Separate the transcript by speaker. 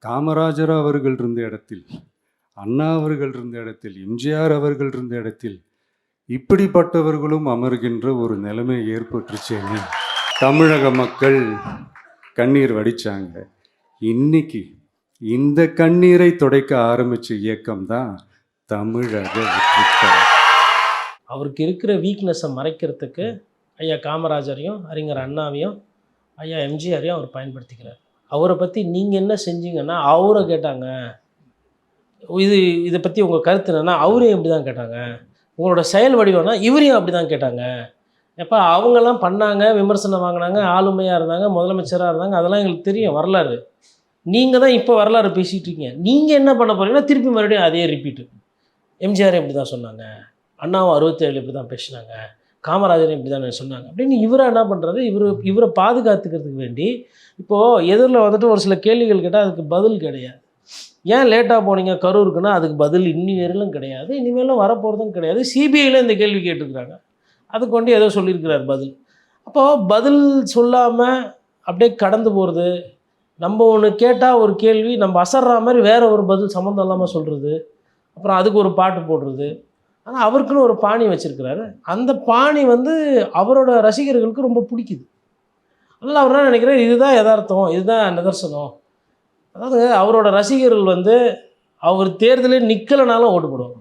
Speaker 1: காமராஜர் அவர்கள் இருந்த இடத்தில், அண்ணா அவர்கள் இருந்த இடத்தில், எம்ஜிஆர் அவர்கள் இருந்த இடத்தில் இப்படிப்பட்டவர்களும் அமர்கின்ற ஒரு நிலைமை ஏற்பட்டுருச்சேன்னு தமிழக மக்கள் கண்ணீர் வடித்தாங்க. இன்னைக்கு இந்த கண்ணீரை துடைக்க ஆரம்பித்த இயக்கம் தான் தமிழக வெற்றிக்கழகம்.
Speaker 2: அவருக்கு இருக்கிற வீக்னஸை மறைக்கிறதுக்கு ஐயா காமராஜரையும் அறிஞர் அண்ணாவையும் ஐயா எம்ஜிஆரையும் அவர் பயன்படுத்திக்கிறார். அவரை பற்றி நீங்கள் என்ன செஞ்சீங்கன்னா அவரை கேட்டாங்க. இதை பற்றி உங்கள் கருத்து என்னன்னா அவரையும் இப்படி தான் கேட்டாங்க. உங்களோட செயல் வடிவம்னா இவரையும் அப்படி தான் கேட்டாங்க. எப்போ அவங்கெல்லாம் பண்ணாங்க, விமர்சனம் வாங்கினாங்க, ஆளுமையாக இருந்தாங்க, முதலமைச்சராக இருந்தாங்க, அதெல்லாம் எங்களுக்கு தெரியும் வரலாறு. நீங்கள் தான் இப்போ வரலாறு பேசிகிட்டு இருக்கீங்க. நீங்கள் என்ன பண்ண போகிறீங்கன்னா திருப்பி மறுபடியும் அதே ரிப்பீட்டு. எம்ஜிஆர் இப்படி தான் சொன்னாங்க, அண்ணாவும் 67 இப்படி தான் பேசினாங்க, காமராஜரும் இப்படி தான் சொன்னாங்க அப்படின்னு இவரை என்ன பண்ணுறாரு, இவரை பாதுகாத்துக்கிறதுக்கு வேண்டி இப்போது எதிரில் வந்துட்டு ஒரு சில கேள்விகள் கேட்டால் அதுக்கு பதில் கிடையாது. ஏன் லேட்டாக போனீங்க கரூருக்குன்னா அதுக்கு பதில் இன்னி வரையிலும் கிடையாது, இனிமேலும் வரப்போகிறதும் கிடையாது. சிபிஐயில் இந்த கேள்வி கேட்டுருக்குறாங்க, அதுக்கு கொண்டு ஏதோ சொல்லியிருக்கிறார் பதில். அப்போது பதில் சொல்லாமல் அப்படியே கடந்து போகிறது, நம்ம ஒன்று கேட்டால் ஒரு கேள்வி நம்ம அசர்ற மாதிரி வேறு ஒரு பதில் சம்மந்தம் இல்லாமல் சொல்கிறது, அப்புறம் அதுக்கு ஒரு பாட்டு போடுறது. ஆனால் அவருக்குன்னு ஒரு பாணி வச்சுருக்கிறாரு. அந்த பாணி அவரோட ரசிகர்களுக்கு ரொம்ப பிடிக்குது. அதனால் அவர் என்ன நினைக்கிறார், இதுதான் யதார்த்தம், இதுதான் நிதர்சனம். அதாவது அவரோட ரசிகர்கள் அவர் தேர்தலே நிற்கலைனாலும் ஓட்டு போடுவாங்க.